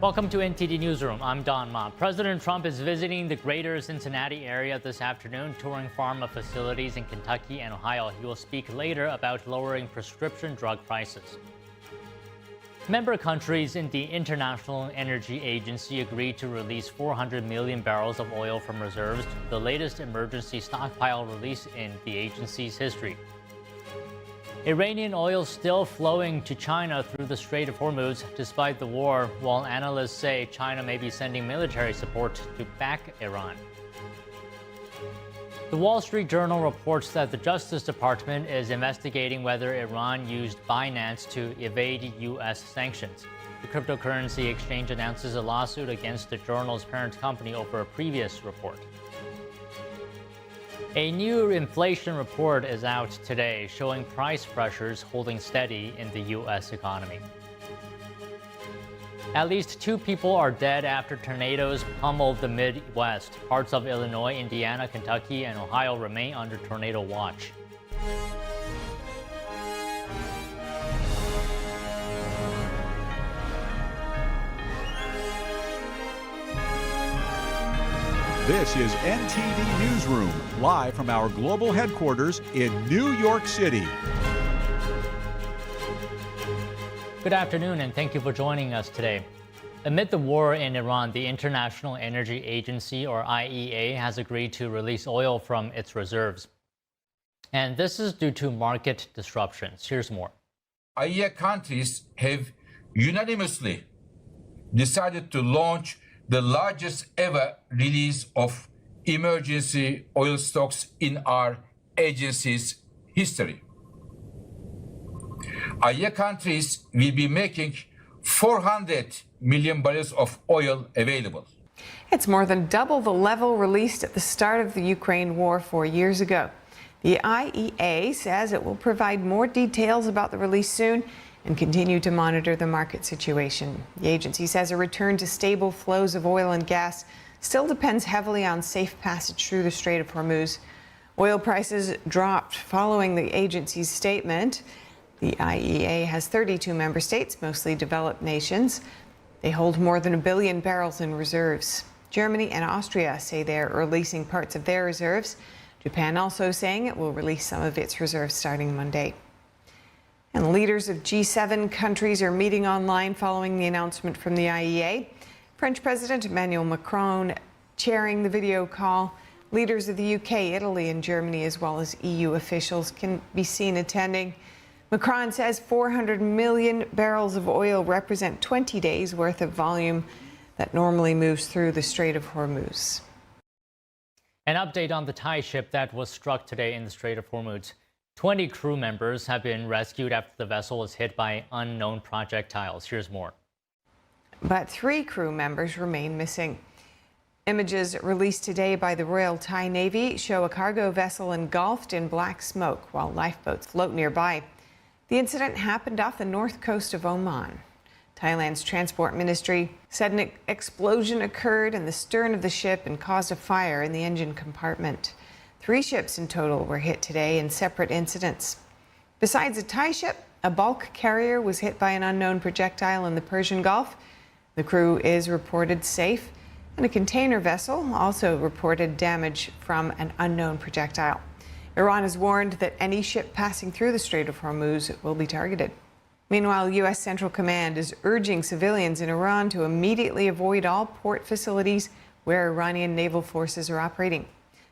Welcome to NTD Newsroom. I'm Don Ma. President Trump is visiting the greater Cincinnati area this afternoon, touring pharma facilities in Kentucky and Ohio. He will speak later about lowering prescription drug prices. Member countries in the International Energy Agency agreed to release 400 million barrels of oil from reserves, the latest emergency stockpile release in the agency's history. Iranian oil still flowing to China through the Strait of Hormuz despite the war, while analysts say China may be sending military support to back Iran. The Wall Street Journal reports that the Justice Department is investigating whether Iran used Binance to evade U.S. sanctions. The cryptocurrency exchange announces a lawsuit against the journal's parent company over a previous report. A new inflation report is out today, showing price pressures holding steady in the U.S. economy. At least 2 people are dead after tornadoes pummeled the Midwest. Parts of Illinois, Indiana, Kentucky, and Ohio remain under tornado watch. This is NTD Newsroom, live from our global headquarters in New York City. Good afternoon, and thank you for joining us today. Amid the war in Iran, the International Energy Agency, or IEA, has agreed to release oil from its reserves. And this is due to market disruptions. Here's more. IEA countries have unanimously decided to launch the largest ever release of emergency oil stocks in our agency's history. IEA countries will be making 400 million barrels of oil available. It's more than double the level released at the start of the Ukraine war 4 years ago. The IEA says it will provide more details about the release soon and continue to monitor the market situation. The agency says a return to stable flows of oil and gas still depends heavily on safe passage through the Strait of Hormuz. Oil prices dropped following the agency's statement. The IEA has 32 member states, mostly developed nations. They hold more than 1 billion barrels in reserves. Germany and Austria say they're releasing parts of their reserves. Japan also saying it will release some of its reserves starting Monday. And leaders of G7 countries are meeting online following the announcement from the IEA. French President Emmanuel Macron chairing the video call. Leaders of the UK, Italy, and Germany, as well as EU officials, can be seen attending. Macron says 400 million barrels of oil represent 20 days' worth of volume that normally moves through the Strait of Hormuz. An update on the Thai ship that was struck today in the Strait of Hormuz. 20 crew members have been rescued after the vessel was hit by unknown projectiles. Here's more. But 3 crew members remain missing. Images released today by the Royal Thai Navy show a cargo vessel engulfed in black smoke while lifeboats float nearby. The incident happened off the north coast of Oman. Thailand's transport ministry said an explosion occurred in the stern of the ship and caused a fire in the engine compartment. 3 ships in total were hit today in separate incidents. Besides a Thai ship, a bulk carrier was hit by an unknown projectile in the Persian Gulf. The crew is reported safe, and a container vessel also reported damage from an unknown projectile. Iran has warned that any ship passing through the Strait of Hormuz will be targeted. Meanwhile, U.S. Central Command is urging civilians in Iran to immediately avoid all port facilities where Iranian naval forces are operating.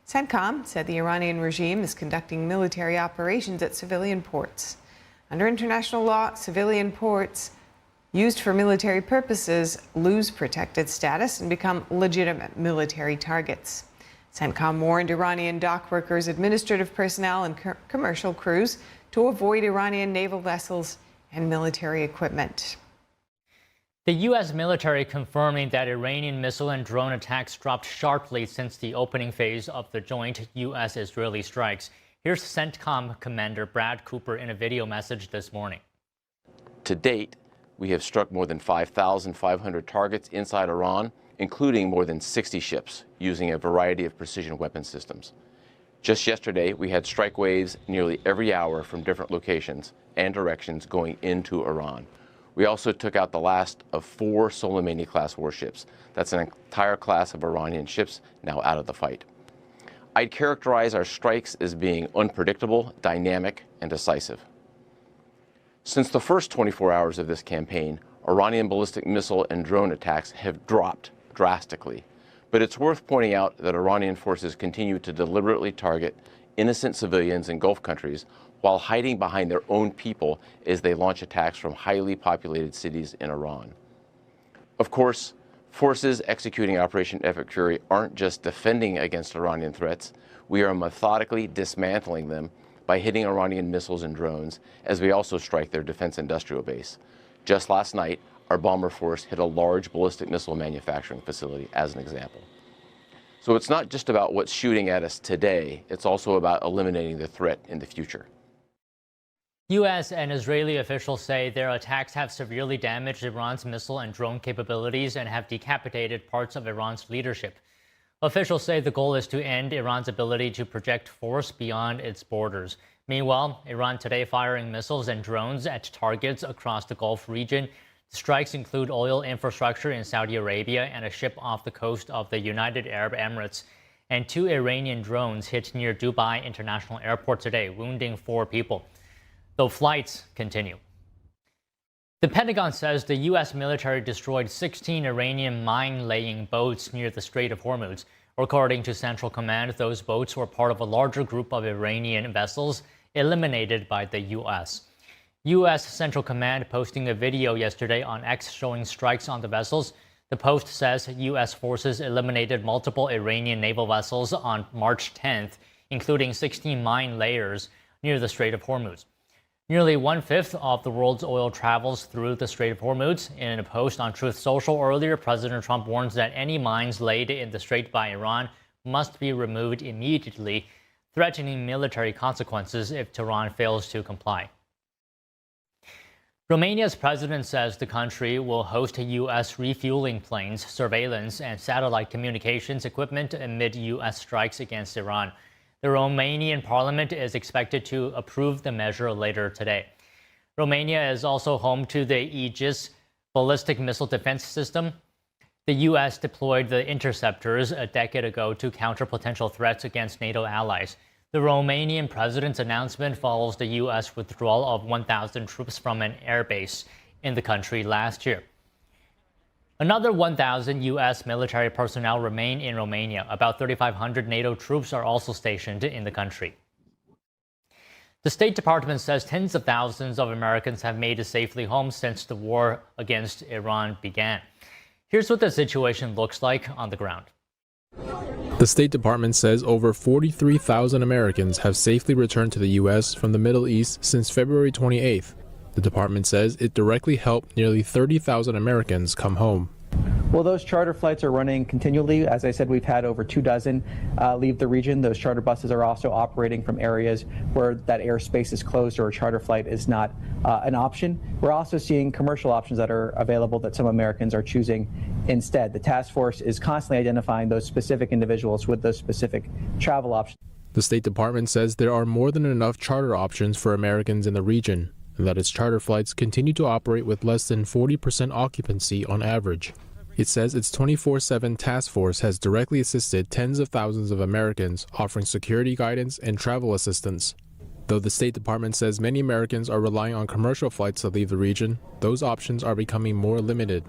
CENTCOM said the Iranian regime is conducting military operations at civilian ports. Under international law, civilian ports used for military purposes lose protected status and become legitimate military targets. CENTCOM warned Iranian dock workers, administrative personnel, and commercial crews to avoid Iranian naval vessels and military equipment. The U.S. military confirming that Iranian missile and drone attacks dropped sharply since the opening phase of the joint U.S.-Israeli strikes. Here's CENTCOM Commander Brad Cooper in a video message this morning. To date, we have struck more than 5,500 targets inside Iran, including more than 60 ships, using a variety of precision weapon systems. Just yesterday, we had strike waves nearly every hour from different locations and directions going into Iran. We also took out the last of 4 Soleimani-class warships. That's an entire class of Iranian ships now out of the fight. I'd characterize our strikes as being unpredictable, dynamic, and decisive. Since the first 24 hours of this campaign, Iranian ballistic missile and drone attacks have dropped drastically. But it's worth pointing out that Iranian forces continue to deliberately target innocent civilians in Gulf countries while hiding behind their own people as they launch attacks from highly populated cities in Iran. Of course, forces executing Operation Epic Fury aren't just defending against Iranian threats. We are methodically dismantling them by hitting Iranian missiles and drones, as we also strike their defense industrial base. Just last night, our bomber force hit a large ballistic missile manufacturing facility, as an example. So it's not just about what's shooting at us today, it's also about eliminating the threat in the future. U.S. and Israeli officials say their attacks have severely damaged Iran's missile and drone capabilities and have decapitated parts of Iran's leadership. Officials say the goal is to end Iran's ability to project force beyond its borders. Meanwhile, Iran today firing missiles and drones at targets across the Gulf region. The strikes include oil infrastructure in Saudi Arabia and a ship off the coast of the United Arab Emirates. And 2 Iranian drones hit near Dubai International Airport today, wounding 4 people. Though flights continue. The Pentagon says the U.S. military destroyed 16 Iranian mine-laying boats near the Strait of Hormuz. According to Central Command, those boats were part of a larger group of Iranian vessels eliminated by the U.S. U.S. Central Command posting a video yesterday on X showing strikes on the vessels. The Post says U.S. forces eliminated multiple Iranian naval vessels on March 10th, including 16 mine layers near the Strait of Hormuz. Nearly 1/5 of the world's oil travels through the Strait of Hormuz. In a post on Truth Social earlier, President Trump warns that any mines laid in the strait by Iran must be removed immediately, threatening military consequences if Tehran fails to comply. Romania's president says the country will host U.S. refueling planes, surveillance, and satellite communications equipment amid U.S. strikes against Iran. The Romanian parliament is expected to approve the measure later today. Romania is also home to the Aegis ballistic missile defense system. The U.S. deployed the interceptors a decade ago to counter potential threats against NATO allies. The Romanian president's announcement follows the U.S. withdrawal of 1,000 troops from an airbase in the country last year. Another 1,000 U.S. military personnel remain in Romania. About 3,500 NATO troops are also stationed in the country. The State Department says tens of thousands of Americans have made it safely home since the war against Iran began. Here's what the situation looks like on the ground. The State Department says over 43,000 Americans have safely returned to the U.S. from the Middle East since February 28th. The department says it directly helped nearly 30,000 Americans come home. Well, those charter flights are running continually. As I said, we've had over 24 leave the region. Those charter buses are also operating from areas where that airspace is closed or a charter flight is not an option. We're also seeing commercial options that are available that some Americans are choosing instead. The task force is constantly identifying those specific individuals with those specific travel options. The State Department says there are more than enough charter options for Americans in the region, and that its charter flights continue to operate with less than 40% occupancy on average. It says its 24/7 task force has directly assisted tens of thousands of Americans, offering security guidance and travel assistance. Though the State Department says many Americans are relying on commercial flights to leave the region, those options are becoming more limited.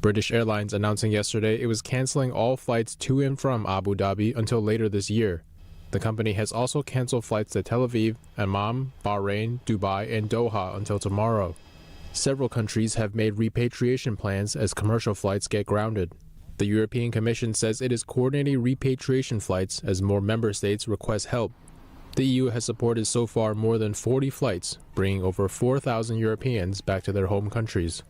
British Airlines announcing yesterday it was canceling all flights to and from Abu Dhabi until later this year. The company has also canceled flights to Tel Aviv, Amman, Bahrain, Dubai, and Doha until tomorrow. Several countries have made repatriation plans as commercial flights get grounded. The European Commission says it is coordinating repatriation flights as more member states request help. The EU has supported so far more than 40 flights, bringing over 4,000 Europeans back to their home countries.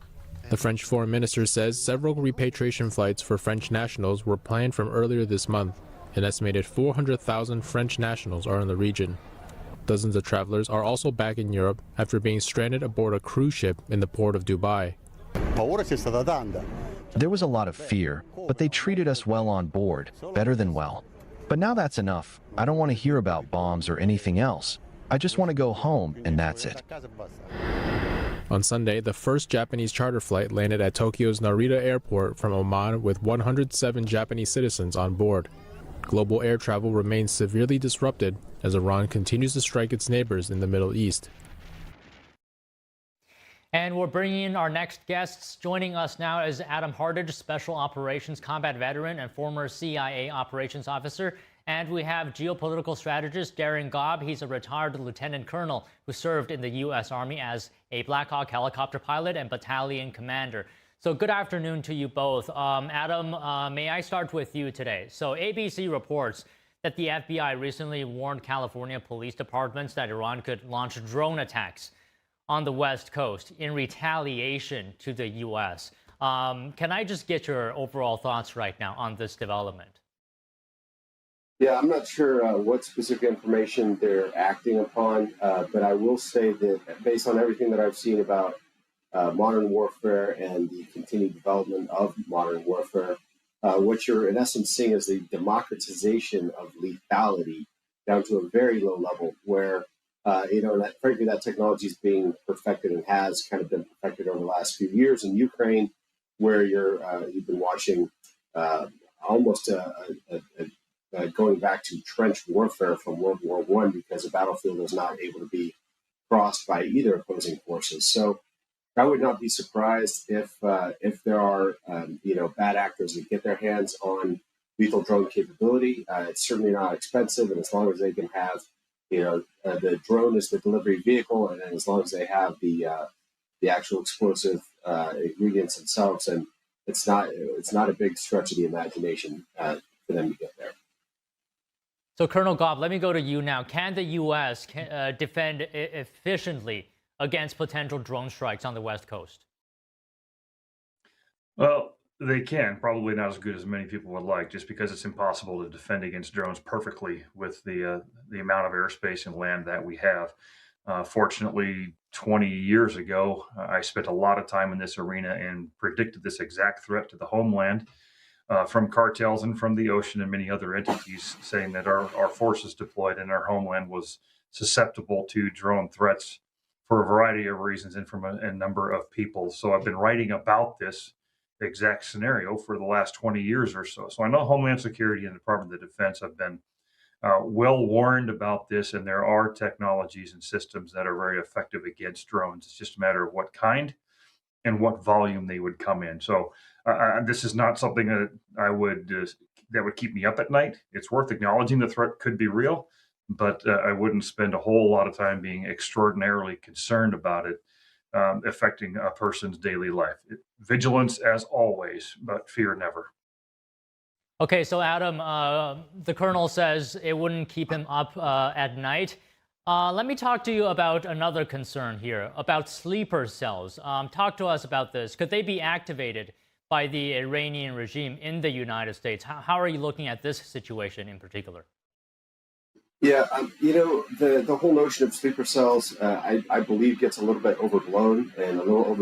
The French foreign minister says several repatriation flights for French nationals were planned from earlier this month. An estimated 400,000 French nationals are in the region. Dozens of travelers are also back in Europe after being stranded aboard a cruise ship in the port of Dubai. There was a lot of fear, but they treated us well on board, better than well. But now that's enough. I don't want to hear about bombs or anything else. I just want to go home, and that's it. On Sunday, the first Japanese charter flight landed at Tokyo's Narita Airport from Oman with 107 Japanese citizens on board. Global air travel remains severely disrupted as Iran continues to strike its neighbors in the Middle East. And we're bringing in our next guests. Joining us now is Adam Hardage, Special Operations Combat Veteran and former CIA Operations Officer. And we have geopolitical strategist Darren Gobb. He's a retired lieutenant colonel who served in the U.S. Army as a Black Hawk helicopter pilot and battalion commander. So good afternoon to you both. Adam, may I start with you today? So ABC reports that the FBI recently warned California police departments that Iran could launch drone attacks on the West Coast in retaliation to the U.S. Can I just get your overall thoughts right now on this development? Yeah, I'm not sure what specific information they're acting upon, but I will say that based on everything that I've seen about modern warfare and the continued development of modern warfare, what you're in essence seeing is the democratization of lethality down to a very low level where, that, frankly, that technology is being perfected and has kind of been perfected over the last few years in Ukraine, where you've been watching almost going back to trench warfare from World War I because the battlefield was not able to be crossed by either opposing forces. So I would not be surprised if there are bad actors that get their hands on lethal drone capability. It's certainly not expensive, and as long as they can have the drone is the delivery vehicle, and then as long as they have the actual explosive ingredients themselves, and it's not a big stretch of the imagination for them to get there. So, Colonel Gobb, let me go to you now. Can the U.S. defend efficiently against potential drone strikes on the West Coast? Well, they can. Probably not as good as many people would like, just because it's impossible to defend against drones perfectly with the amount of airspace and land that we have. Fortunately, 20 years ago, I spent a lot of time in this arena and predicted this exact threat to the homeland. From cartels and from the ocean and many other entities, saying that our forces deployed in our homeland was susceptible to drone threats for a variety of reasons and from a number of people. So I've been writing about this exact scenario for the last 20 years or so. So I know Homeland Security and the Department of Defense have been well warned about this, and there are technologies and systems that are very effective against drones. It's just a matter of what kind and what volume they would come in. So this is not something that that would keep me up at night. It's worth acknowledging the threat could be real, but I wouldn't spend a whole lot of time being extraordinarily concerned about it affecting a person's daily life. Vigilance as always, but fear never. Okay, so Adam, the colonel says it wouldn't keep him up at night. Let me talk to you about another concern here, about sleeper cells. Talk to us about this. Could they be activated by the Iranian regime in the United States? How are you looking at this situation in particular? Yeah, the whole notion of sleeper cells, I believe, gets a little bit overblown and a little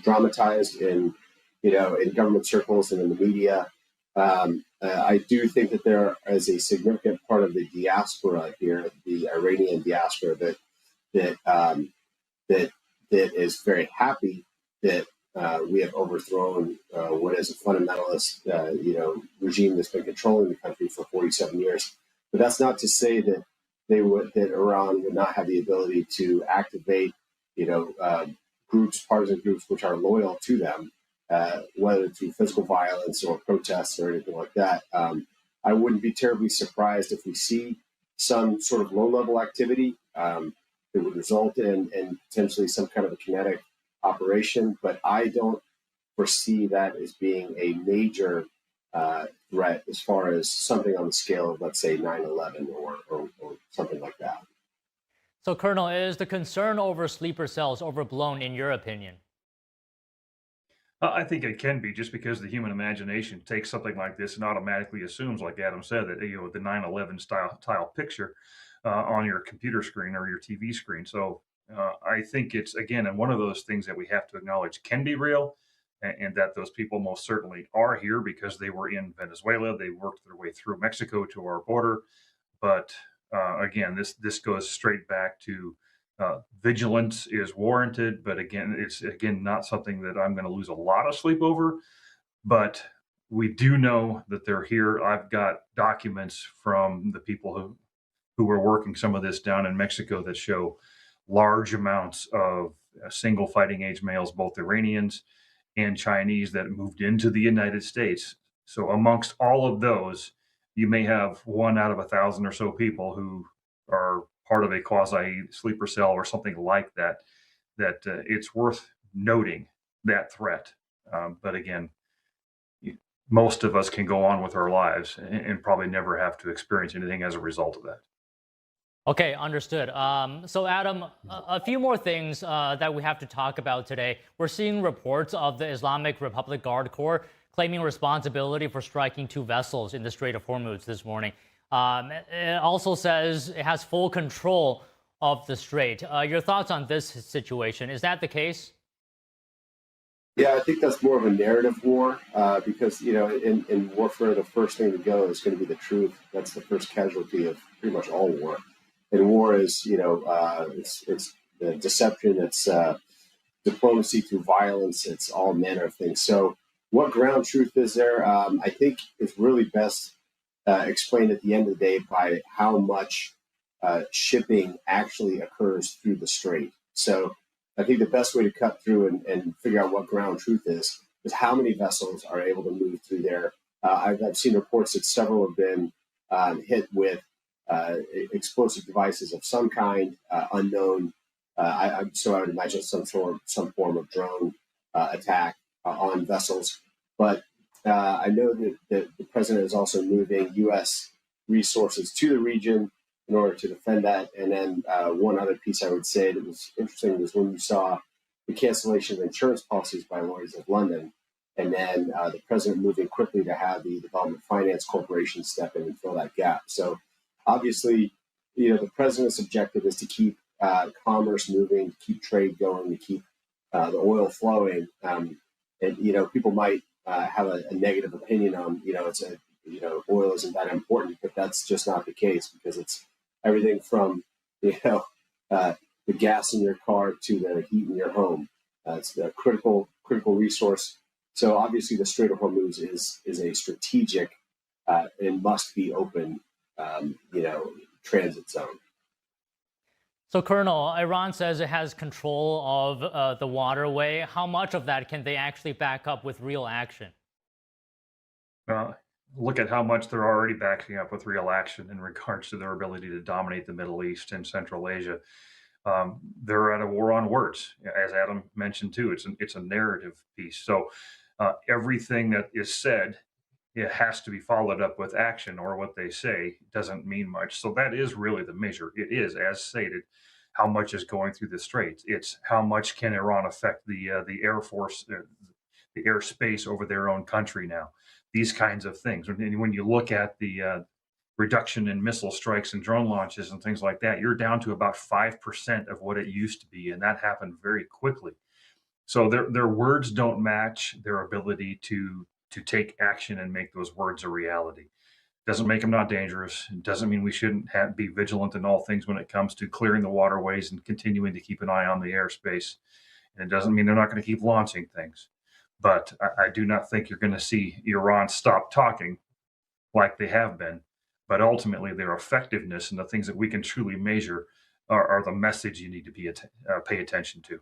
dramatized in government circles and in the media. I do think that there is a significant part of the diaspora here, the Iranian diaspora, that is very happy that we have overthrown what is a fundamentalist, regime that's been controlling the country for 47 years. But that's not to say that that Iran would not have the ability to activate, partisan groups which are loyal to them, whether through physical violence or protests or anything like that. I wouldn't be terribly surprised if we see some sort of low-level activity that would result in potentially some kind of a kinetic operation, but I don't foresee that as being a major threat as far as something on the scale of, let's say, 9/11 or something like that. So, Colonel, is the concern over sleeper cells overblown in your opinion? I think it can be, just because the human imagination takes something like this and automatically assumes, like Adam said, that the 9/11 style picture on your computer screen or your TV screen. So I think it's, again, and one of those things that we have to acknowledge can be real, and that those people most certainly are here because they were in Venezuela. They worked their way through Mexico to our border. But again, this goes straight back to Vigilance is warranted, but again, it's not something that I'm going to lose a lot of sleep over. But we do know that they're here. I've got documents from the people who were working some of this down in Mexico that show large amounts of single fighting age males, both Iranians and Chinese, that moved into the United States. So amongst all of those, you may have 1 out of 1,000 or so people who are part of a quasi sleeper cell or something like that, it's worth noting that threat. But again, most of us can go on with our lives and probably never have to experience anything as a result of that. Okay, understood. So Adam, a few more things that we have to talk about today. We're seeing reports of the Islamic Republic Guard Corps claiming responsibility for striking 2 vessels in the Strait of Hormuz this morning. It also says it has full control of the strait. Your thoughts on this situation? Is that the case? Yeah, I think that's more of a narrative war because, in warfare, the first thing to go is going to be the truth. That's the first casualty of pretty much all war. And war is, it's deception, it's diplomacy through violence, it's all manner of things. So what ground truth is there? I think it's really best explained at the end of the day by how much shipping actually occurs through the strait. So I think the best way to cut through and figure out what ground truth is how many vessels are able to move through there. I've seen reports that several have been hit with explosive devices of some kind, unknown. So I would imagine some form of drone attack on vessels. But I know that the president is also moving U.S. resources to the region in order to defend that. And then one other piece I would say that was interesting was when you saw the cancellation of insurance policies by Lloyd's of London, and then the president moving quickly to have the Development Finance Corporation step in and fill that gap. So obviously, the president's objective is to keep commerce moving, to keep trade going, to keep the oil flowing. And people might have a negative opinion on, oil isn't that important, but that's just not the case because it's everything from, the gas in your car to the heat in your home. It's a critical resource. So obviously the Strait of Hormuz is a strategic and must be open, transit zone. So, Colonel, Iran says it has control of the waterway. How much of that can they actually back up with real action? Look at how much they're already backing up with real action in regards to their ability to dominate the Middle East and Central Asia. They're at a war on words, as Adam mentioned too. It's a narrative piece. So everything that is said, it has to be followed up with action, or what they say doesn't mean much. So that is really the measure. It is, as stated, how much is going through the straits. It's how much can Iran affect the Air Force, the airspace over their own country now. These kinds of things. And when you look at the reduction in missile strikes and drone launches and things like that, you're down to about 5% of what it used to be, and that happened very quickly. So their words don't match their ability to take action and make those words a reality. Doesn't make them not dangerous. It doesn't mean we shouldn't be vigilant in all things when it comes to clearing the waterways and continuing to keep an eye on the airspace. And it doesn't mean they're not going to keep launching things. But I do not think you're going to see Iran stop talking like they have been. But ultimately, their effectiveness and the things that we can truly measure are the message you need to pay attention to.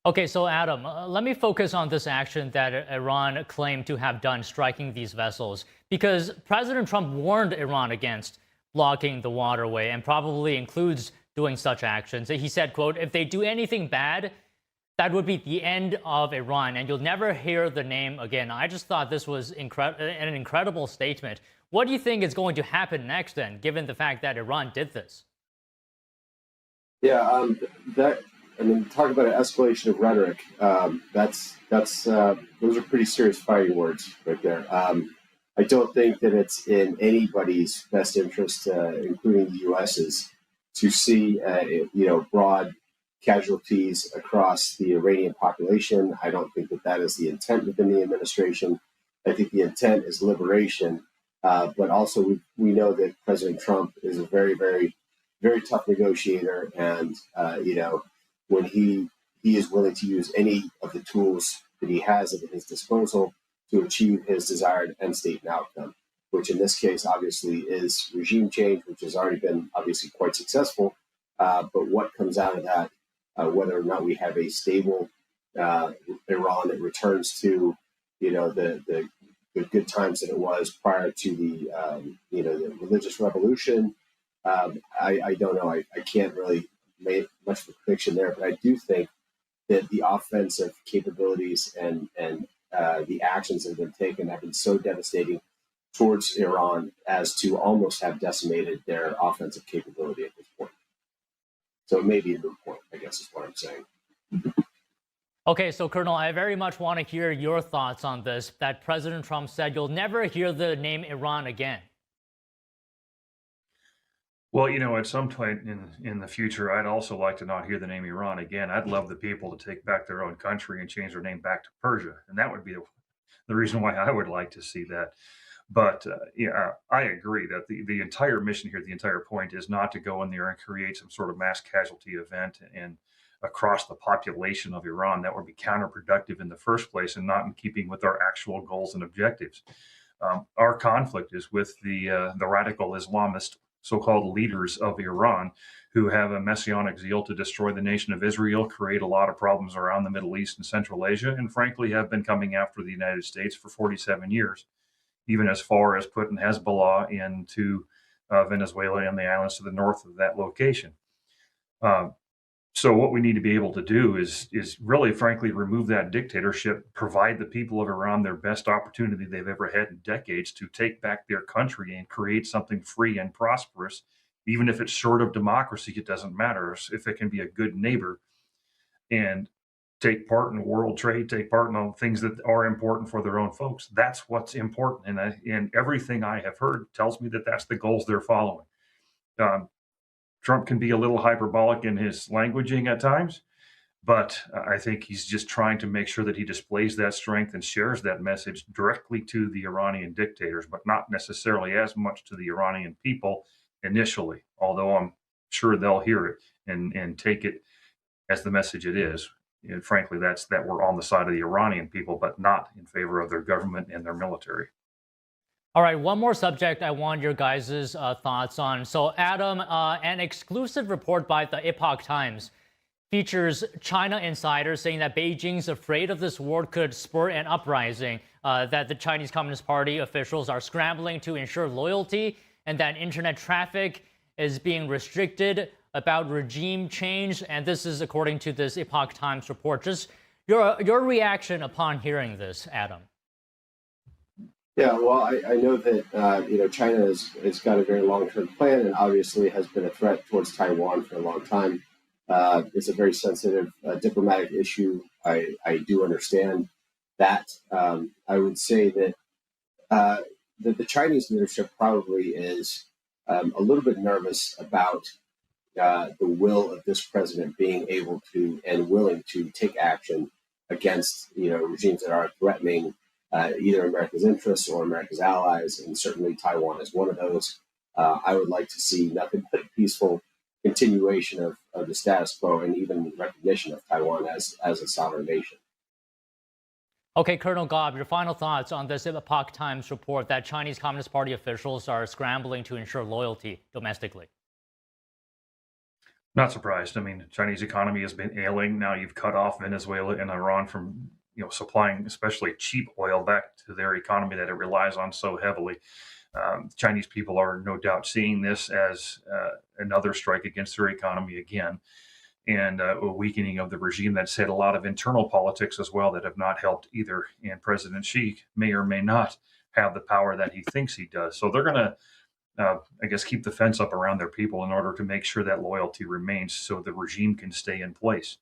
Okay, so Adam, let me focus on this action that Iran claimed to have done, striking these vessels, because President Trump warned Iran against blocking the waterway and probably includes doing such actions. He said, quote, if they do anything bad, that would be the end of Iran, and you'll never hear the name again. I just thought this was an incredible statement. What do you think is going to happen next, then, given the fact that Iran did this? Yeah, talk about an escalation of rhetoric. Those are pretty serious fighting words right there. I don't think that it's in anybody's best interest, including the U.S.'s, to see broad casualties across the Iranian population. I don't think that is the intent within the administration. I think the intent is liberation, but also we know that President Trump is a very, very very tough negotiator, and when he is willing to use any of the tools that he has at his disposal to achieve his desired end state and outcome, which in this case obviously is regime change, which has already been obviously quite successful. But what comes out of that, whether or not we have a stable Iran that returns to the good times that it was prior to the religious revolution, I don't know. I can't really make much of a prediction there, but I do think that the offensive capabilities and the actions that have been taken have been so devastating towards Iran as to almost have decimated their offensive capability at this point. So it may be a moot point, I guess is what I'm saying. Okay, so Colonel, I very much want to hear your thoughts on this, that President Trump said you'll never hear the name Iran again. Well, at some point in the future, I'd also like to not hear the name Iran again. I'd love the people to take back their own country and change their name back to Persia. And that would be the reason why I would like to see that. But I agree that the entire mission here, the entire point is not to go in there and create some sort of mass casualty event and across the population of Iran. That would be counterproductive in the first place and not in keeping with our actual goals and objectives. Our conflict is with the radical Islamist so-called leaders of Iran who have a messianic zeal to destroy the nation of Israel, create a lot of problems around the Middle East and Central Asia, and frankly have been coming after the United States for 47 years, even as far as putting Hezbollah into Venezuela and the islands to the north of that location. So what we need to be able to do is really, frankly, remove that dictatorship, provide the people of Iran their best opportunity they've ever had in decades to take back their country and create something free and prosperous. Even if it's short of democracy, it doesn't matter. If it can be a good neighbor and take part in world trade, take part in things that are important for their own folks, that's what's important. And everything I have heard tells me that that's the goals they're following. Trump can be a little hyperbolic in his languaging at times, but I think he's just trying to make sure that he displays that strength and shares that message directly to the Iranian dictators, but not necessarily as much to the Iranian people initially, although I'm sure they'll hear it and take it as the message it is. And frankly, that's that we're on the side of the Iranian people, but not in favor of their government and their military. All right, one more subject I want your guys' thoughts on. So, Adam, an exclusive report by the Epoch Times features China insiders saying that Beijing's afraid of this war could spur an uprising, that the Chinese Communist Party officials are scrambling to ensure loyalty, and that internet traffic is being restricted about regime change. And this is according to this Epoch Times report. Just your reaction upon hearing this, Adam. Yeah, well, I know that China has got a very long-term plan and obviously has been a threat towards Taiwan for a long time. It's a very sensitive diplomatic issue. I do understand that. I would say that the Chinese leadership probably is a little bit nervous about the will of this president being able to and willing to take action against regimes that are threatening either America's interests or America's allies, and certainly Taiwan is one of those. I would like to see nothing but a peaceful continuation of the status quo and even recognition of Taiwan as a sovereign nation. Okay, Colonel Gobb, your final thoughts on this Epoch Times report that Chinese Communist Party officials are scrambling to ensure loyalty domestically. Not surprised. I mean, the Chinese economy has been ailing. Now you've cut off Venezuela and Iran from supplying especially cheap oil back to their economy that it relies on so heavily. Chinese people are no doubt seeing this as another strike against their economy again, and a weakening of the regime that's had a lot of internal politics as well that have not helped either. And President Xi may or may not have the power that he thinks he does. So they're going to, keep the fence up around their people in order to make sure that loyalty remains so the regime can stay in place.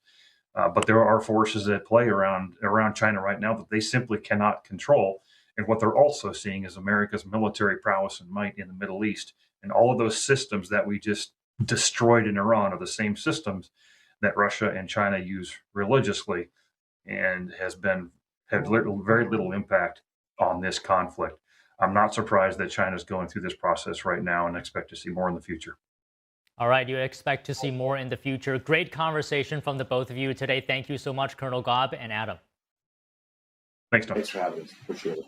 But there are forces at play around China right now that they simply cannot control. And what they're also seeing is America's military prowess and might in the Middle East. And all of those systems that we just destroyed in Iran are the same systems that Russia and China use religiously and had very little impact on this conflict. I'm not surprised that China's going through this process right now and expect to see more in the future. All right, you expect to see more in the future. Great conversation from the both of you today. Thank you so much, Colonel Gobb and Adam. Thanks, Tom. Thanks for having us. Appreciate it.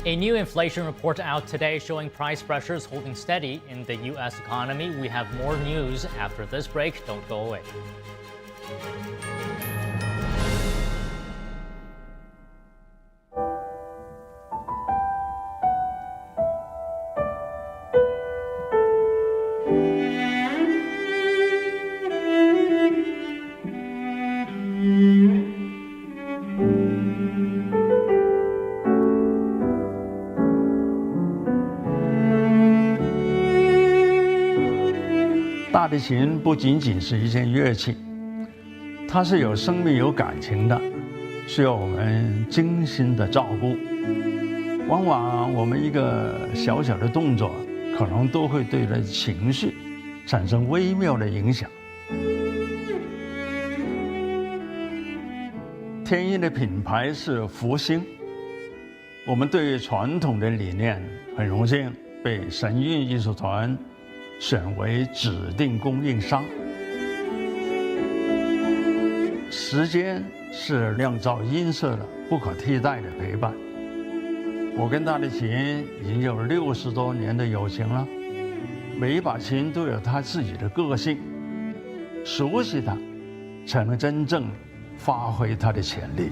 A new inflation report out today showing price pressures holding steady in the U.S. economy. We have more news after this break. Don't go away. 大提琴不仅仅是一件乐器，它是有生命、有感情的，需要我们精心的照顾。往往我们一个小小的动作，可能都会对人情绪产生微妙的影响。天音的品牌是福星，我们对于传统的理念很荣幸被神韵艺术团选为指定供应商。时间是酿造音色的不可替代的陪伴。我跟大提琴已经有60多年的友情了，每一把琴都有它自己的个性，熟悉它，才能真正发挥它的潜力。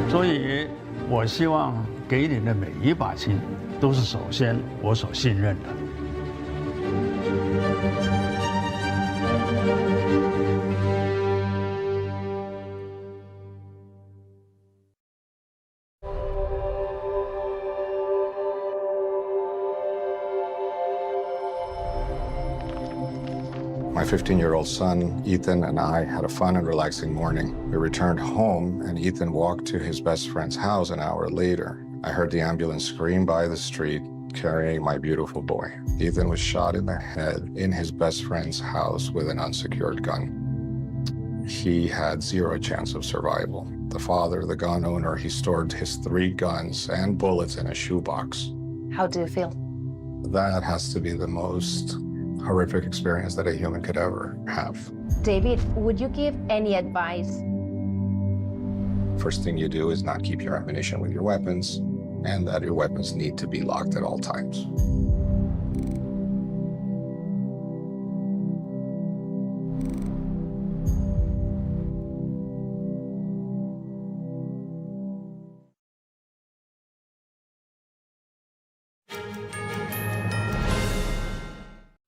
所以，我希望给你的每一把琴，都是首先我所信任的。My 15-year-old son, Ethan, and I had a fun and relaxing morning. We returned home, and Ethan walked to his best friend's house an hour later. I heard the ambulance scream by the street, carrying my beautiful boy. Ethan was shot in the head in his best friend's house with an unsecured gun. He had 0 chance of survival. The father, the gun owner, he stored his 3 guns and bullets in a shoebox. How do you feel? That has to be the most horrific experience that a human could ever have. David, would you give any advice? First thing you do is not keep your ammunition with your weapons, and that your weapons need to be locked at all times.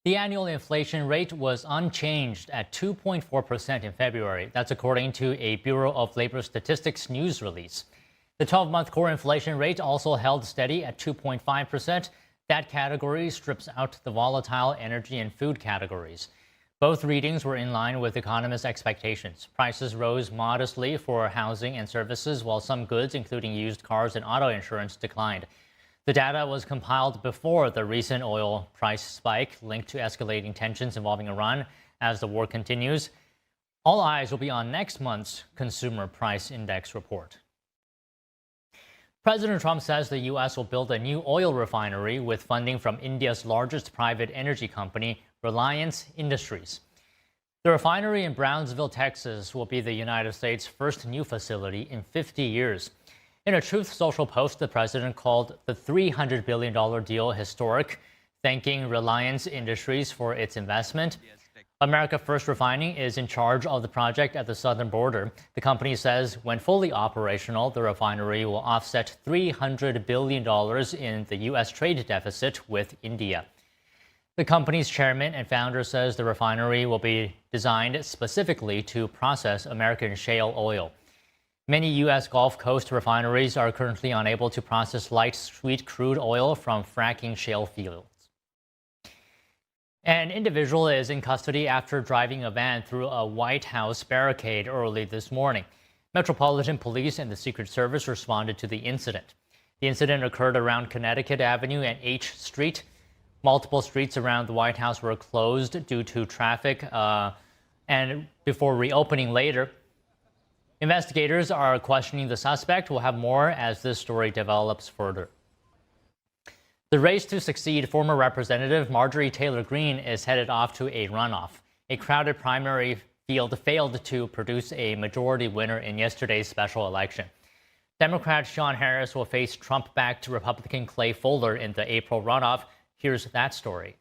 The annual inflation rate was unchanged at 2.4% in February. That's according to a Bureau of Labor Statistics news release. The 12-month core inflation rate also held steady at 2.5%. That category strips out the volatile energy and food categories. Both readings were in line with economists' expectations. Prices rose modestly for housing and services, while some goods, including used cars and auto insurance, declined. The data was compiled before the recent oil price spike linked to escalating tensions involving Iran as the war continues. All eyes will be on next month's Consumer Price Index report. President Trump says the U.S. will build a new oil refinery with funding from India's largest private energy company, Reliance Industries. The refinery in Brownsville, Texas, will be the United States' first new facility in 50 years. In a Truth Social post, the president called the $300 billion deal historic, thanking Reliance Industries for its investment. America First Refining is in charge of the project at the southern border. The company says when fully operational, the refinery will offset $300 billion in the U.S. trade deficit with India. The company's chairman and founder says the refinery will be designed specifically to process American shale oil. Many U.S. Gulf Coast refineries are currently unable to process light sweet crude oil from fracking shale fields. An individual is in custody after driving a van through a White House barricade early this morning. Metropolitan Police and the Secret Service responded to the incident. The incident occurred around Connecticut Avenue and H Street. Multiple streets around the White House were closed due to traffic and before reopening later. Investigators are questioning the suspect. We'll have more as this story develops further. The race to succeed former Representative Marjorie Taylor Greene is headed off to a runoff. A crowded primary field failed to produce a majority winner in yesterday's special election. Democrat Sean Harris will face Trump-backed Republican Clay Fuller in the April runoff. Here's that story.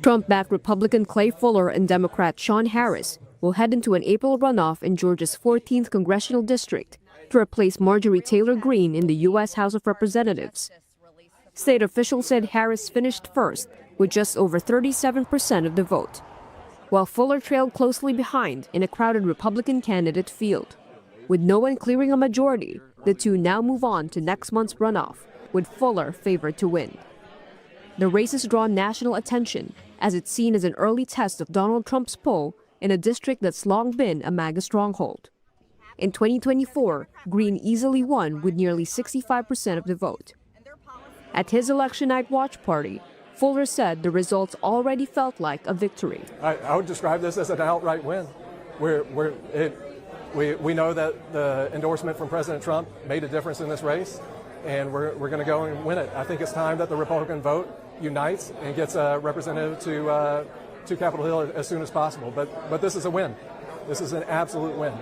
Trump-backed Republican Clay Fuller and Democrat Sean Harris will head into an April runoff in Georgia's 14th congressional district to replace Marjorie Taylor Greene in the U.S. House of Representatives. State officials said Harris finished first with just over 37% of the vote, while Fuller trailed closely behind in a crowded Republican candidate field. With no one clearing a majority, the two now move on to next month's runoff, with Fuller favored to win. The race has drawn national attention as it's seen as an early test of Donald Trump's pull in a district that's long been a MAGA stronghold. In 2024, Greene easily won with nearly 65% of the vote. At his election night watch party, Fuller said the results already felt like a victory. I would describe this as an outright win. We know that the endorsement from President Trump made a difference in this race, and we're going to go and win it. I think it's time that the Republican vote unites and gets a representative to Capitol Hill as soon as possible. But this is a win. This is an absolute win.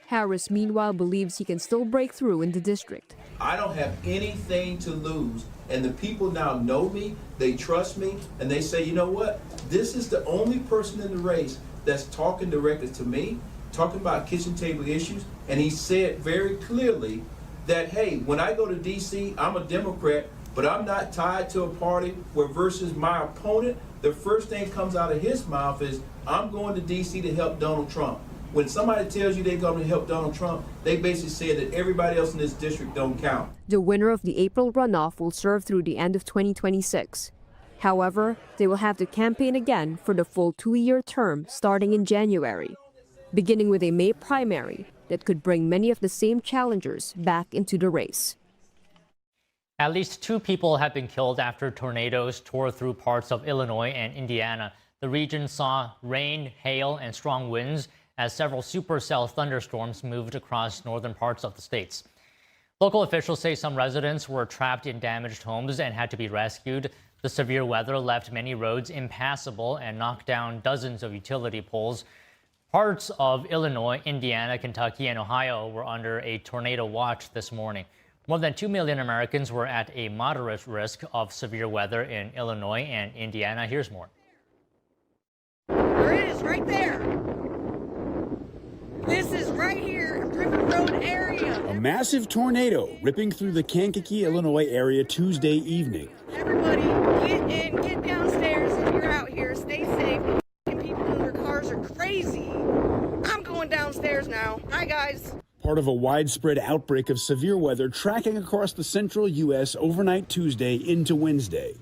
Harris, meanwhile, believes he can still break through in the district. I don't have anything to lose, and the people now know me, they trust me, and they say, you know what? This is the only person in the race that's talking directly to me, talking about kitchen table issues, and he said very clearly that, hey, when I go to D.C., I'm a Democrat, but I'm not tied to a party where versus my opponent, the first thing comes out of his mouth is, I'm going to D.C. to help Donald Trump. When somebody tells you they're going to help Donald Trump, they basically say that everybody else in this district don't count. The winner of the April runoff will serve through the end of 2026. However, they will have to campaign again for the full 2-year term starting in January, beginning with a May primary that could bring many of the same challengers back into the race. At least 2 people have been killed after tornadoes tore through parts of Illinois and Indiana. The region saw rain, hail, and strong winds as several supercell thunderstorms moved across northern parts of the states. Local officials say some residents were trapped in damaged homes and had to be rescued. The severe weather left many roads impassable and knocked down dozens of utility poles. Parts of Illinois, Indiana, Kentucky, and Ohio were under a tornado watch this morning. More than 2 million Americans were at a moderate risk of severe weather in Illinois and Indiana. Here's more. There it is, right there. This is right here, River Road area. A massive tornado ripping through the Kankakee, Illinois area Tuesday evening. Everybody, get in, get downstairs if you're out here. Stay safe. People in their cars are crazy. I'm going downstairs now. Hi, guys. Part of a widespread outbreak of severe weather tracking across the central U.S. overnight Tuesday into Wednesday.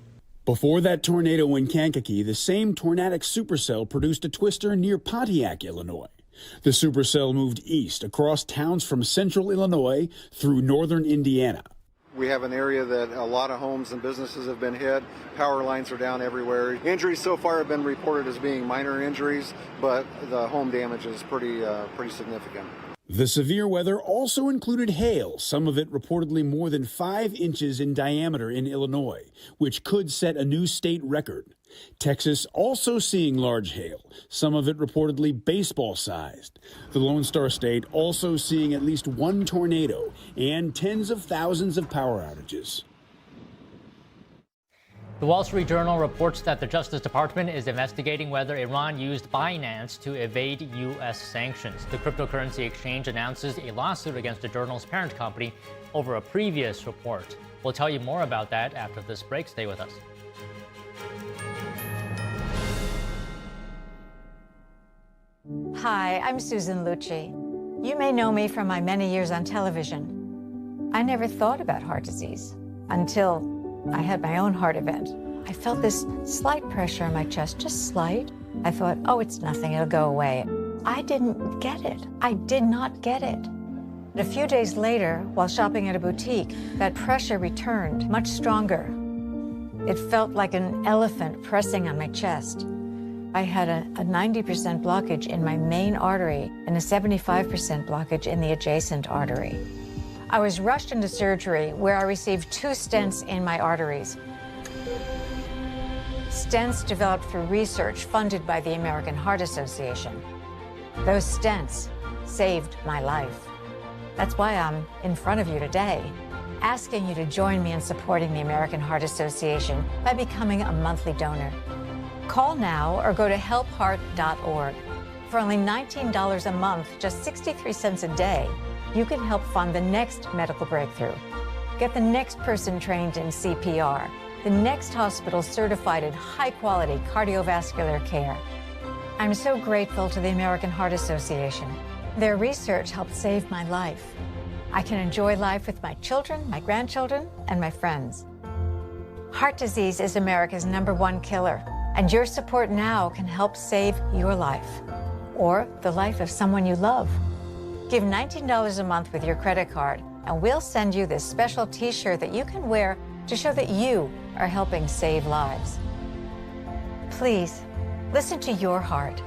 Before that tornado in Kankakee, the same tornadic supercell produced a twister near Pontiac, Illinois. The supercell moved east across towns from central Illinois through northern Indiana. We have an area that a lot of homes and businesses have been hit. Power lines are down everywhere. Injuries so far have been reported as being minor injuries, but the home damage is pretty significant. The severe weather also included hail, some of it reportedly more than 5 inches in diameter in Illinois, which could set a new state record. Texas also seeing large hail, some of it reportedly baseball-sized. The Lone Star State also seeing at least 1 tornado and tens of thousands of power outages. The Wall Street Journal reports that the Justice Department is investigating whether Iran used Binance to evade U.S. sanctions. The cryptocurrency exchange announces a lawsuit against the journal's parent company over a previous report. We'll tell you more about that after this break. Stay with us. Hi, I'm Susan Lucci. You may know me from my many years on television. I never thought about heart disease until I had my own heart event. I felt this slight pressure on my chest, just slight. I thought, oh, it's nothing, it'll go away. I didn't get it. I did not get it. But a few days later, while shopping at a boutique, that pressure returned, much stronger. It felt like an elephant pressing on my chest. I had a 90% blockage in my main artery and a 75% blockage in the adjacent artery. I was rushed into surgery where I received 2 stents in my arteries. Stents developed through research funded by the American Heart Association. Those stents saved my life. That's why I'm in front of you today, asking you to join me in supporting the American Heart Association by becoming a monthly donor. Call now or go to helpheart.org. For only $19 a month, just 63 cents a day, you can help fund the next medical breakthrough. Get the next person trained in CPR, the next hospital certified in high-quality cardiovascular care. I'm so grateful to the American Heart Association. Their research helped save my life. I can enjoy life with my children, my grandchildren, and my friends. Heart disease is America's #1 killer, and your support now can help save your life or the life of someone you love. Give $19 a month with your credit card, and we'll send you this special T-shirt that you can wear to show that you are helping save lives. Please, listen to your heart.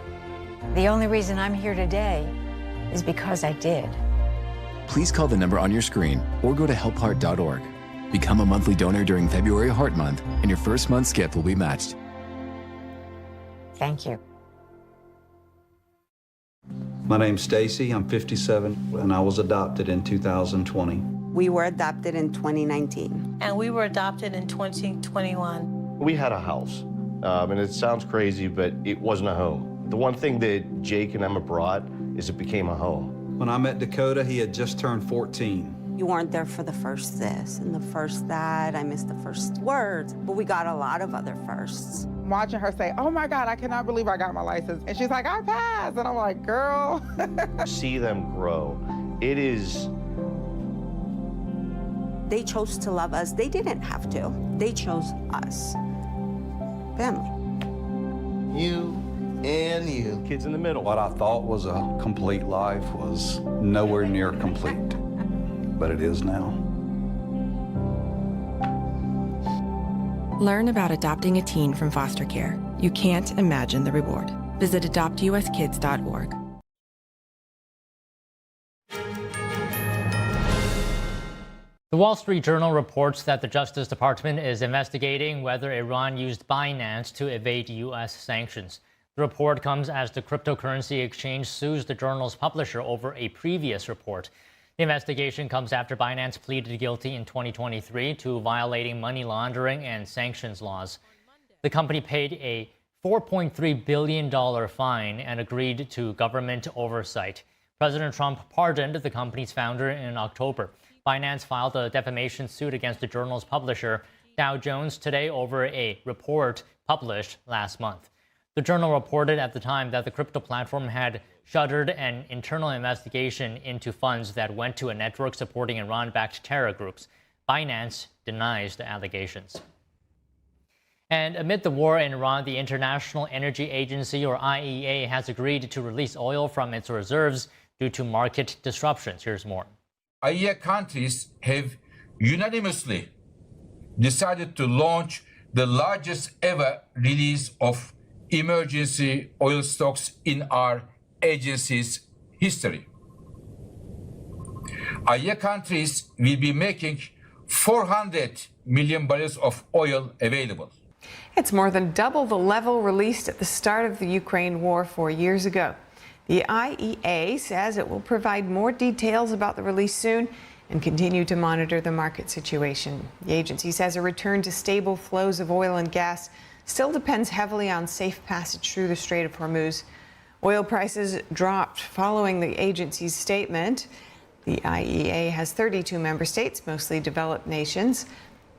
The only reason I'm here today is because I did. Please call the number on your screen or go to helpheart.org. Become a monthly donor during February Heart Month, and your first month's gift will be matched. Thank you. My name's Stacy. I'm 57, and I was adopted in 2020. We were adopted in 2019. And we were adopted in 2021. We had a house, and it sounds crazy, but it wasn't a home. The one thing that Jake and Emma brought is it became a home. When I met Dakota, he had just turned 14. You weren't there for the first this and the first that. I missed the first words, but we got a lot of other firsts. Watching her say, oh my God, I cannot believe I got my license. And she's like, I passed. And I'm like, girl. See them grow. It is. They chose to love us. They didn't have to. They chose us. Family. You and you. Kids in the middle. What I thought was a complete life was nowhere near complete, but it is now. Learn about adopting a teen from foster care. You can't imagine the reward. Visit adoptuskids.org. The Wall Street Journal reports that the Justice Department is investigating whether Iran used Binance to evade U.S. sanctions. The report comes as the cryptocurrency exchange sues the journal's publisher over a previous report. The investigation comes after Binance pleaded guilty in 2023 to violating money laundering and sanctions laws. The company paid a $4.3 billion fine and agreed to government oversight. President Trump pardoned the company's founder in October. Binance filed a defamation suit against the journal's publisher, Dow Jones, today over a report published last month. The journal reported at the time that the crypto platform had shuttered an internal investigation into funds that went to a network supporting Iran-backed terror groups. Binance denies the allegations. And amid the war in Iran, the International Energy Agency, or IEA, has agreed to release oil from its reserves due to market disruptions. Here's more. IEA countries have unanimously decided to launch the largest ever release of emergency oil stocks in our agency's history. IEA countries will be making 400 million barrels of oil available. It's more than double the level released at the start of the Ukraine war 4 years ago. The IEA says it will provide more details about the release soon and continue to monitor the market situation. The agency says a return to stable flows of oil and gas still depends heavily on safe passage through the Strait of Hormuz. Oil prices dropped following the agency's statement. The IEA has 32 member states, mostly developed nations.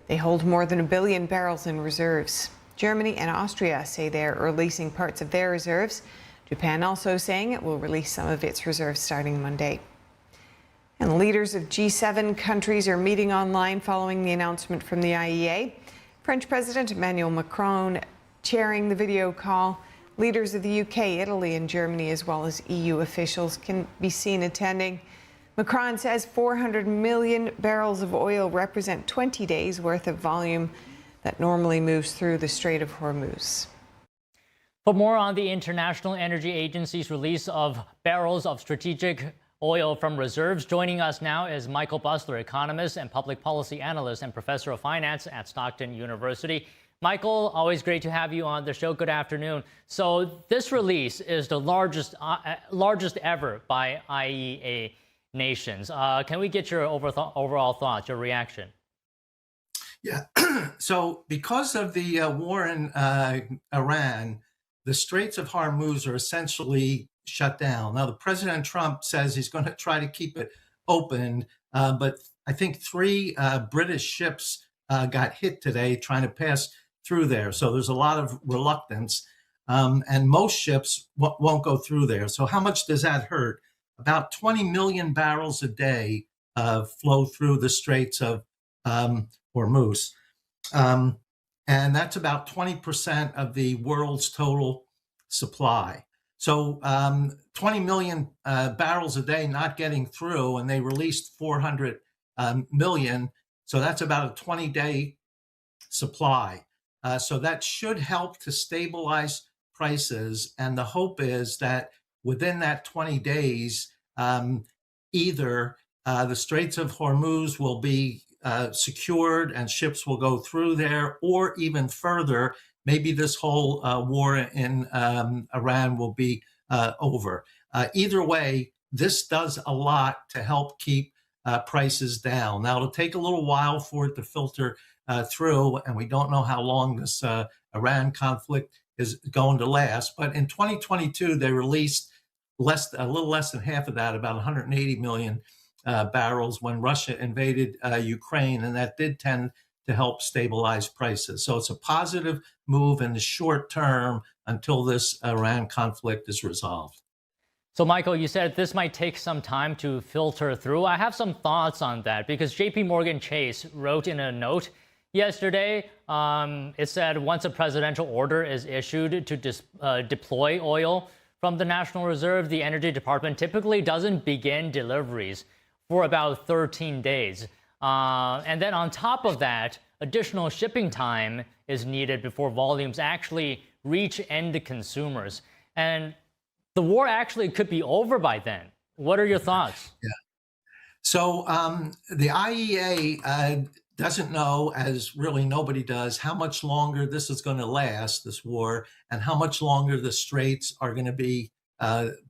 They hold more than 1 billion barrels in reserves. Germany and Austria say they're releasing parts of their reserves. Japan also saying it will release some of its reserves starting Monday. And leaders of G7 countries are meeting online following the announcement from the IEA. French President Emmanuel Macron chairing the video call. Leaders of the UK, Italy, and Germany, as well as EU officials, can be seen attending. Macron says 400 million barrels of oil represent 20 days' worth of volume that normally moves through the Strait of Hormuz. For more on the International Energy Agency's release of barrels of strategic oil from reserves, joining us now is Michael Busler, economist and public policy analyst and professor of finance at Stockton University. Michael, always great to have you on the show. Good afternoon. So this release is the largest ever by IEA nations. Can we get your overall thoughts, your reaction? Yeah. So because of the war in Iran, the Straits of Hormuz are essentially shut down. Now, the President Trump says he's going to try to keep it open, but I think 3 British ships got hit today trying to pass through there. So there's a lot of reluctance, and most ships won't go through there. So how much does that hurt? About 20 million barrels a day flow through the Straits of Hormuz. And that's about 20% of the world's total supply. So 20 million barrels a day not getting through, and they released 400 million. So that's about a 20-day supply. So that should help to stabilize prices. And the hope is that within that 20 days, either the Straits of Hormuz will be secured and ships will go through there, or even further, maybe this whole war in Iran will be over. Either way, this does a lot to help keep prices down. Now, it'll take a little while for it to filter through, and we don't know how long this Iran conflict is going to last. But in 2022, they released a little less than half of that, about 180 million barrels when Russia invaded Ukraine, and that did tend to help stabilize prices. So it's a positive move in the short term until this Iran conflict is resolved. So, Michael, you said this might take some time to filter through. I have some thoughts on that because JP Morgan Chase wrote in a note yesterday, it said once a presidential order is issued to deploy oil from the National Reserve, the Energy Department typically doesn't begin deliveries for about 13 days. And then on top of that, additional shipping time is needed before volumes actually reach end consumers. And the war actually could be over by then. What are your thoughts? Yeah. So the IEA doesn't know, as really nobody does, how much longer this is going to last, this war, and how much longer the straits are going to be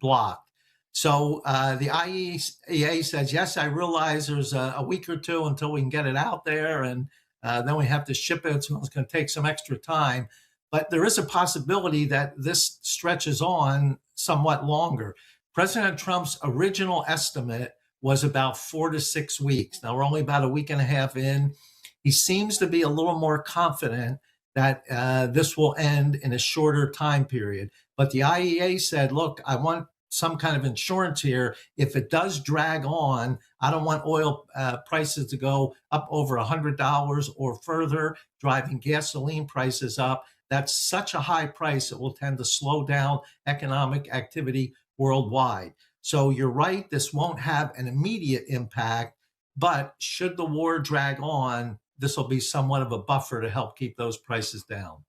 blocked. So the IEA says, yes, I realize there's a week or two until we can get it out there, and then we have to ship it, so it's going to take some extra time. But there is a possibility that this stretches on somewhat longer. President Trump's original estimate was about 4 to 6 weeks. Now, we're only about a week and a half in. He seems to be a little more confident that this will end in a shorter time period. But the IEA said, look, I want some kind of insurance here. If it does drag on, I don't want oil prices to go up over $100 or further, driving gasoline prices up. That's such a high price, it will tend to slow down economic activity worldwide. So you're right, this won't have an immediate impact, but should the war drag on, this will be somewhat of a buffer to help keep those prices down.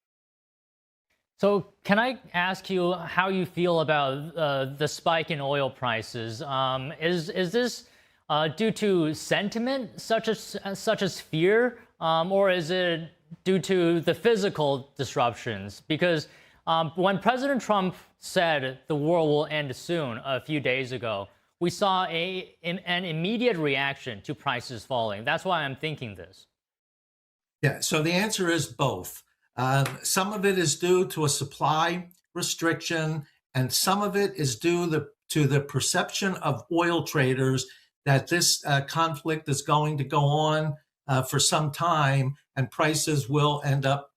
So can I ask you how you feel about the spike in oil prices? Is this due to sentiment such as fear, or is it due to the physical disruptions? Because when President Trump said the war will end soon a few days ago, we saw an immediate reaction to prices falling. That's why I'm thinking this. Yeah, so the answer is both. Some of it is due to a supply restriction, and some of it is due to the perception of oil traders that this conflict is going to go on for some time, and prices will end up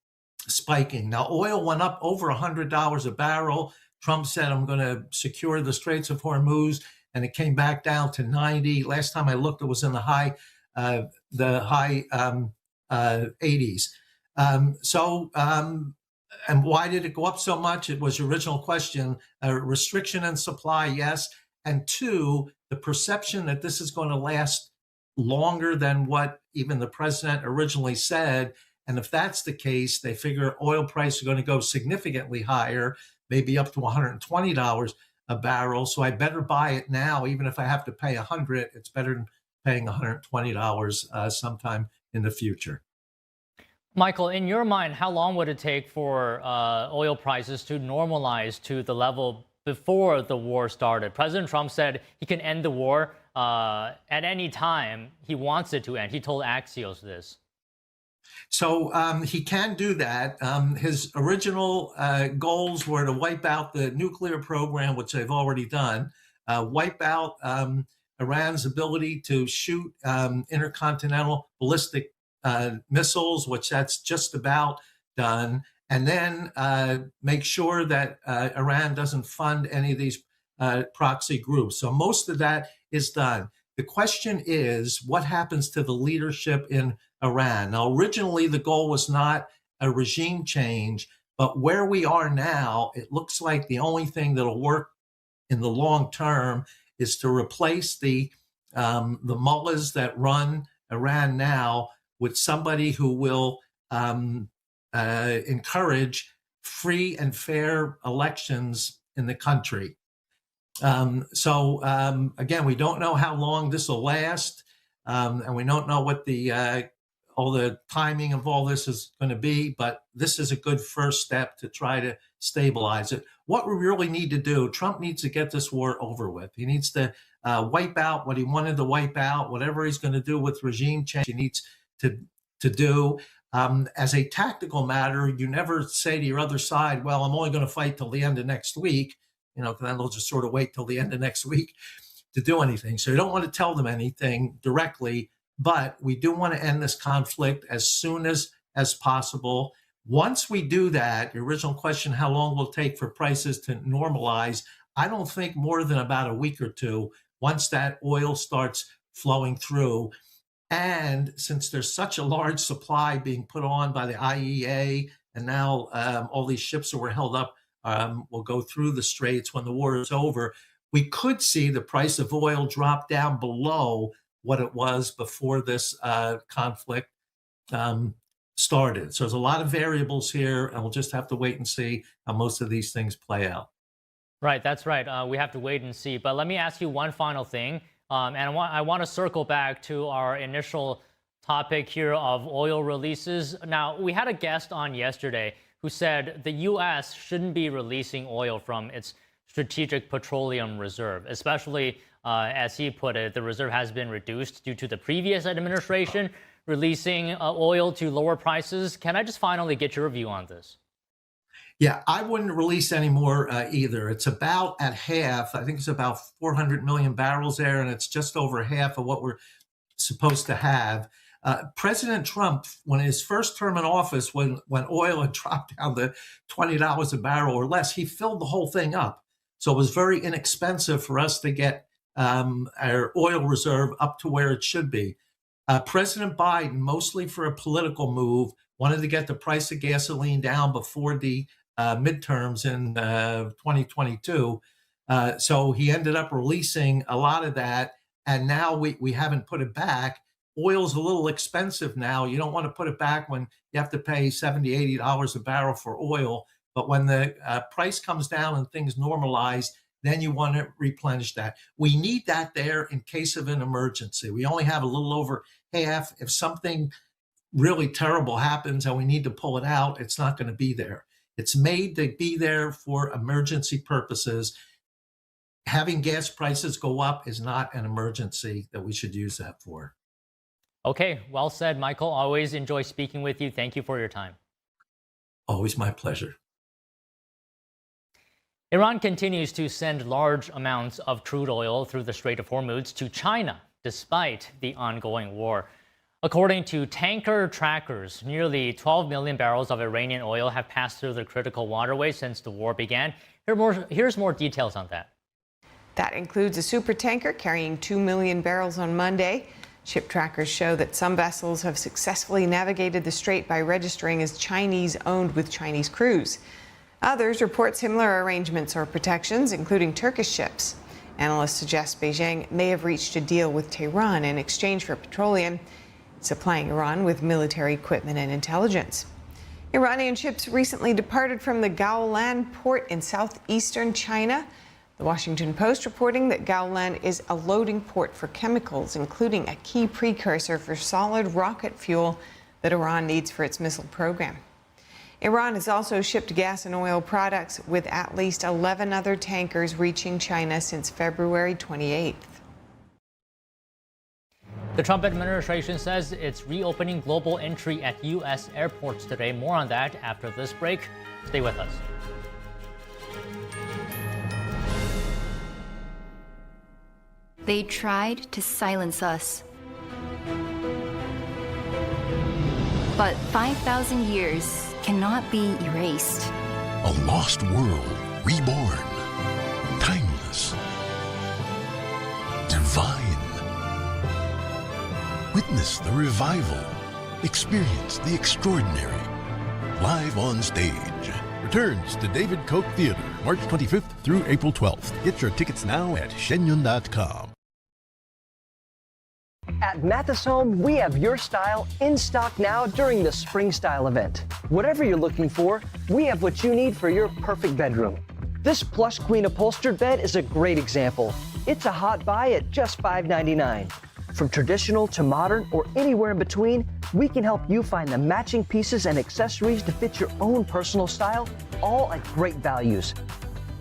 spiking. Now, oil went up over $100 a barrel. Trump said, I'm going to secure the Straits of Hormuz, and it came back down to 90. Last time I looked, it was in the high 80s. And why did it go up so much? It was your original question. Restriction in supply, yes. And two, the perception that this is going to last longer than what even the president originally said. And if that's the case, they figure oil prices are going to go significantly higher, maybe up to $120 a barrel. So I better buy it now, even if I have to pay $100. It's better than paying $120 sometime in the future. Michael, in your mind, how long would it take for oil prices to normalize to the level before the war started? President Trump said he can end the war at any time he wants it to end. He told Axios this. So he can do that. His original goals were to wipe out the nuclear program, which they've already done, wipe out Iran's ability to shoot intercontinental ballistic missiles, which that's just about done, and then make sure that Iran doesn't fund any of these proxy groups. So most of that is done. The question is, what happens to the leadership in Iran? Now, originally, the goal was not a regime change, but where we are now, it looks like the only thing that'll work in the long term is to replace the mullahs that run Iran now with somebody who will encourage free and fair elections in the country. Again, we don't know how long this will last, and we don't know what all the timing of all this is going to be, but this is a good first step to try to stabilize it. What we really need to do, Trump needs to get this war over with. He needs to wipe out what he wanted to wipe out, whatever he's going to do with regime change, he needs to do. As a tactical matter, you never say to your other side, well, I'm only going to fight till the end of next week, then they'll just sort of wait till the end of next week to do anything. So you don't want to tell them anything directly, but we do want to end this conflict as soon as possible. Once we do that, your original question, how long will it take for prices to normalize? I don't think more than about a week or two once that oil starts flowing through. And since there's such a large supply being put on by the IEA, and now all these ships that were held up will go through the straits when the war is over, we could see the price of oil drop down below what it was before this conflict started. So there's a lot of variables here, and we'll just have to wait and see how most of these things play out. Right, that's right. We have to wait and see. But let me ask you one final thing. And I want to circle back to our initial topic here of oil releases. Now, we had a guest on yesterday who said the U.S. shouldn't be releasing oil from its strategic petroleum reserve, especially, as he put it, the reserve has been reduced due to the previous administration releasing oil to lower prices. Can I just finally get your view on this? Yeah, I wouldn't release any more either. It's about at half. I think it's about 400 million barrels there, and it's just over half of what we're supposed to have. President Trump, when his first term in office, when oil had dropped down to $20 a barrel or less, he filled the whole thing up. So it was very inexpensive for us to get our oil reserve up to where it should be. President Biden, mostly for a political move, wanted to get the price of gasoline down before the midterms in 2022. So he ended up releasing a lot of that. And now we haven't put it back. Oil's a little expensive now. You don't want to put it back when you have to pay $70, $80 a barrel for oil. But when the price comes down and things normalize, then you want to replenish that. We need that there in case of an emergency. We only have a little over half. If something really terrible happens and we need to pull it out, it's not going to be there. It's made to be there for emergency purposes. Having gas prices go up is not an emergency that we should use that for. Okay, well said, Michael. Always enjoy speaking with you. Thank you for your time. Always my pleasure. Iran continues to send large amounts of crude oil through the Strait of Hormuz to China, despite the ongoing war. According to tanker trackers, nearly 12 million barrels of Iranian oil have passed through the critical waterway since the war began. Here's more details on that. That includes a supertanker carrying 2 million barrels on Monday. Ship trackers show that some vessels have successfully navigated the strait by registering as Chinese-owned with Chinese crews. Others report similar arrangements or protections, including Turkish ships. Analysts suggest Beijing may have reached a deal with Tehran in exchange for petroleum, supplying Iran with military equipment and intelligence. Iranian ships recently departed from the Gaolan port in southeastern China. The Washington Post reporting that Gaolan is a loading port for chemicals, including a key precursor for solid rocket fuel that Iran needs for its missile program. Iran has also shipped gas and oil products, with at least 11 other tankers reaching China since February 28th. The Trump administration says it's reopening global entry at U.S. airports today. More on that after this break. Stay with us. They tried to silence us. But 5,000 years cannot be erased. A lost world reborn. Timeless. Divine. Witness the revival. Experience the extraordinary. Live on stage. Returns to David Koch Theater, March 25th through April 12th. Get your tickets now at shenyun.com. At Mathis Home, we have your style in stock now during the Spring Style event. Whatever you're looking for, we have what you need for your perfect bedroom. This plush queen upholstered bed is a great example. It's a hot buy at just $5.99. From traditional to modern or anywhere in between, we can help you find the matching pieces and accessories to fit your own personal style, all at great values.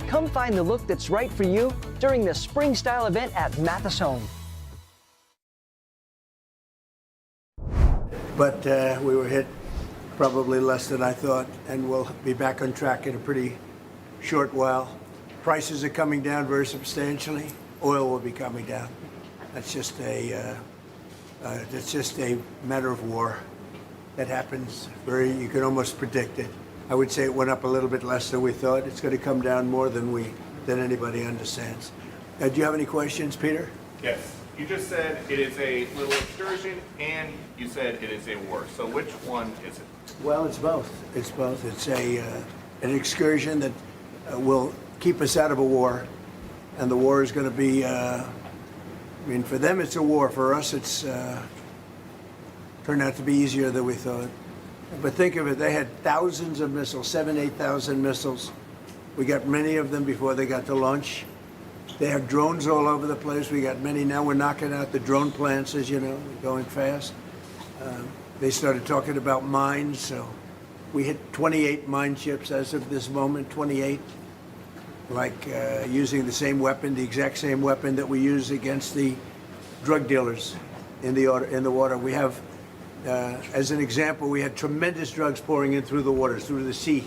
Come find the look that's right for you during the Spring Style event at Mathis Home. But we were hit probably less than I thought, and we'll be back on track in a pretty short while. Prices are coming down very substantially. Oil will be coming down. That's just a matter of war. That happens you can almost predict it. I would say it went up a little bit less than we thought. It's going to come down more than anybody understands. Do you have any questions, Peter? Yes. You just said it is a little excursion, and you said it is a war. So which one is it? Well, it's both. It's both. It's an excursion that will keep us out of a war, and the war is going to be. For them it's a war. For us, it's turned out to be easier than we thought. But think of it, they had thousands of missiles, 7,000, 8,000 missiles. We got many of them before they got to launch. They have drones all over the place. We got many. Now we're knocking out the drone plants, as you know, going fast. They started talking about mines, so we hit 28 mine ships as of this moment, 28. Using the same weapon, the exact same weapon that we use against the drug dealers in the water. We have, as an example, we had tremendous drugs pouring in through the waters, through the sea,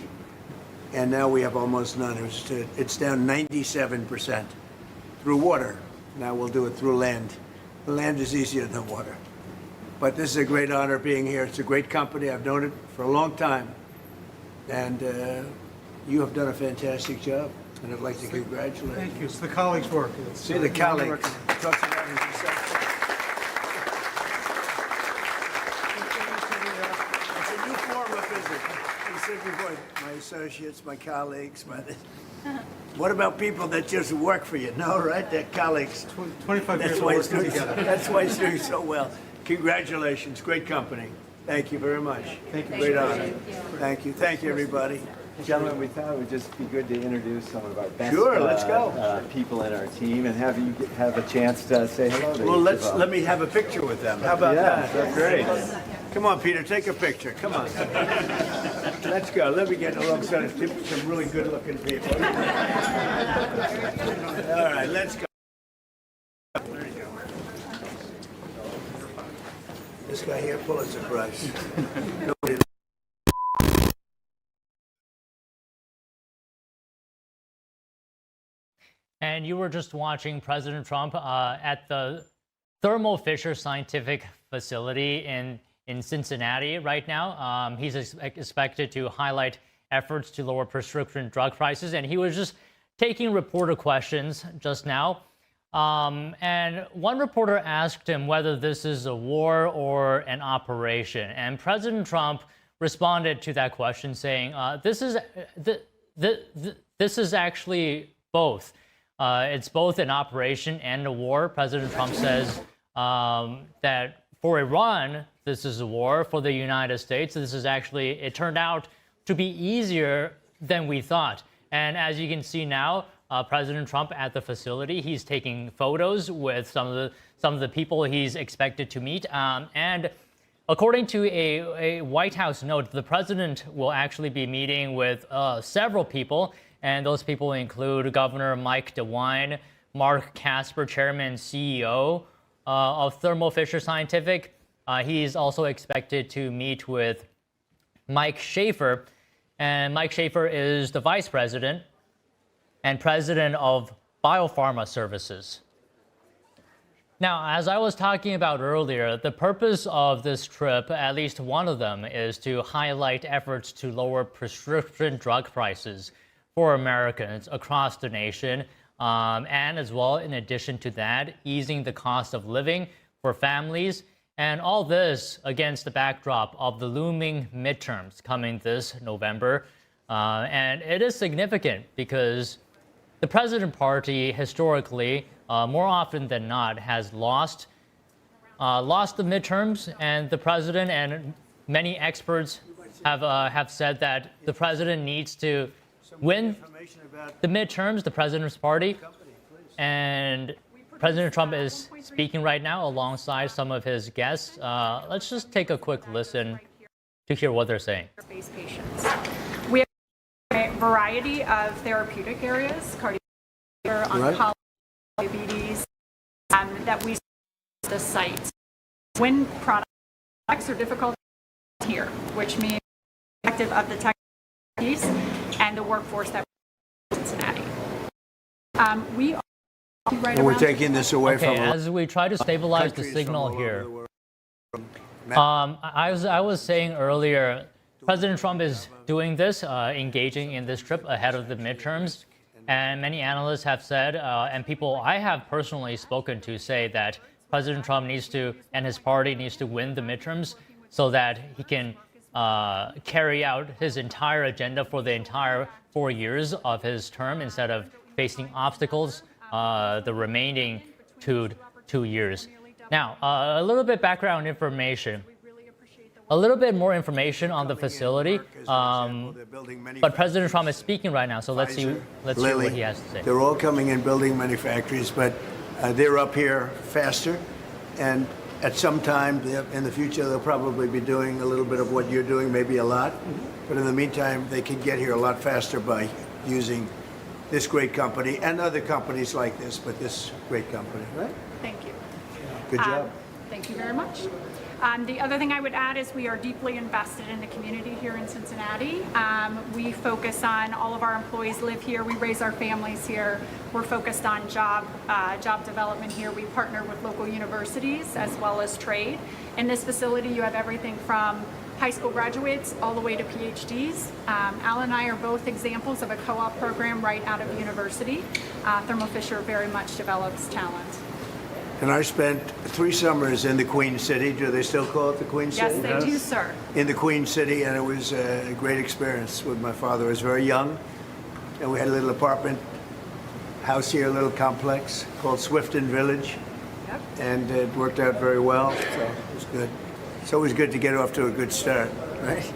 and now we have almost none. It's down 97% through water. Now we'll do it through land. The land is easier than water. But this is a great honor being here. It's a great company. I've known it for a long time, and you have done a fantastic job. And I'd like to congratulate you. Thank you. It's the colleagues' work. See the colleagues. Talks about it. It's a new form of business. I said before, my associates, my colleagues. What about people that just work for you? No, right? They're colleagues. 25 years of working together. That's why it's doing so well. Congratulations. Great company. Thank you very much. Thank you. Great honor. Thank you. Thank you, everybody. Gentlemen, we thought it would just be good to introduce some of our best let's go. People in our team and have you have a chance to say hello to Well, let me have a picture with them. How about that? That's great. Come on, Peter, take a picture. Come on. Let's go. Let me get alongside of some really good-looking people. All right, let's go. There you go. This guy here, Pulitzer Prize. Nobody. And you were just watching President Trump at the Thermo Fisher Scientific facility in Cincinnati right now. He's expected to highlight efforts to lower prescription drug prices, and he was just taking reporter questions just now. And one reporter asked him whether this is a war or an operation, and President Trump responded to that question saying, "This is actually both. It's both an operation and a war." President Trump says that for Iran, this is a war. For the United States, this is actually, it turned out to be easier than we thought. And as you can see now, President Trump at the facility, he's taking photos with some of the people he's expected to meet. And according to a White House note, the president will actually be meeting with several people, and those people include Governor Mike DeWine, Mark Casper, Chairman and CEO of Thermo Fisher Scientific. He's also expected to meet with Mike Schaefer, and Mike Schaefer is the vice president and president of Biopharma Services. Now, as I was talking about earlier, the purpose of this trip, at least one of them, is to highlight efforts to lower prescription drug prices for Americans across the nation, and as well, in addition to that, easing the cost of living for families, and all this against the backdrop of the looming midterms coming this November. And it is significant because the president party historically, more often than not, has lost the midterms, and the president and many experts have said that the president needs to win the midterms, the president's party, and President Trump is speaking right now alongside some of his guests. Let's just take a quick listen to hear what they're saying. Patients. We have a variety of therapeutic areas, cardiovascular, oncology, diabetes, that we the site. When products are difficult here, which means effective of the tech piece and the workforce that we're in Cincinnati. We are right, and we're taking this away from as we try to stabilize the signal here. I was saying earlier, President Trump is doing this, engaging in this trip ahead of the midterms, and many analysts have said, and people I have personally spoken to say that President Trump needs to, and his party needs to win the midterms so that he can carry out his entire agenda for the entire 4 years of his term instead of facing obstacles the remaining two years. Now, a little bit background information. A little bit more information on the facility, but President Trump is speaking right now, so let's hear what he has to say. They're all coming in building many factories, but they're up here faster, and at some time in the future they'll probably be doing a little bit of what you're doing, maybe a lot, but in the meantime they can get here a lot faster by using this great company and other companies like this, but this great company, right? Thank you. Good job. Thank you very much. The other thing I would add is we are deeply invested in the community here in Cincinnati. We focus on all of our employees live here. We raise our families here. We're focused on job development here. We partner with local universities as well as trade. In this facility, you have everything from high school graduates all the way to PhDs. Al and I are both examples of a co-op program right out of university. Thermo Fisher very much develops talent. And I spent 3 summers in the Queen City. Do they still call it the Queen City? Yes, they do, sir. In the Queen City, and it was a great experience with my father. I was very young, and we had a little apartment house here, a little complex called Swifton Village. Yep. And it worked out very well, so it was good. It's always good to get off to a good start, right?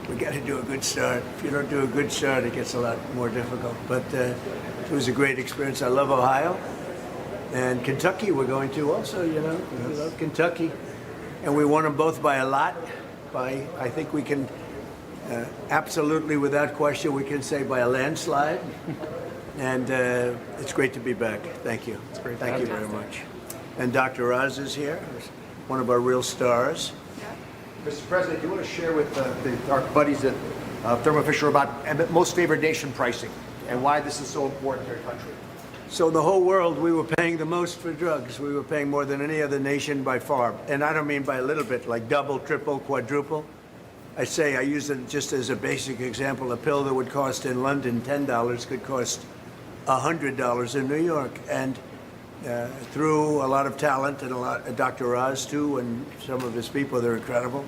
We got to do a good start. If you don't do a good start, it gets a lot more difficult. But it was a great experience. I love Ohio. And Kentucky we're going to also, you know. We love Kentucky. And we won them both by a lot. I think we can, absolutely without question, we can say by a landslide. And it's great to be back. Thank you. It's great. Thank you very much. And Dr. Oz is here, one of our real stars. Mr. President, do you want to share with our buddies at Thermo Fisher about most favored nation pricing and why this is so important to your country? So in the whole world, we were paying the most for drugs. We were paying more than any other nation by far. And I don't mean by a little bit, like double, triple, quadruple. I use it just as a basic example. A pill that would cost in London $10 could cost $100 in New York. And through a lot of talent and Dr. Oz too, and some of his people, they're incredible.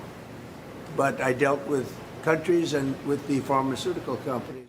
But I dealt with countries and with the pharmaceutical companies.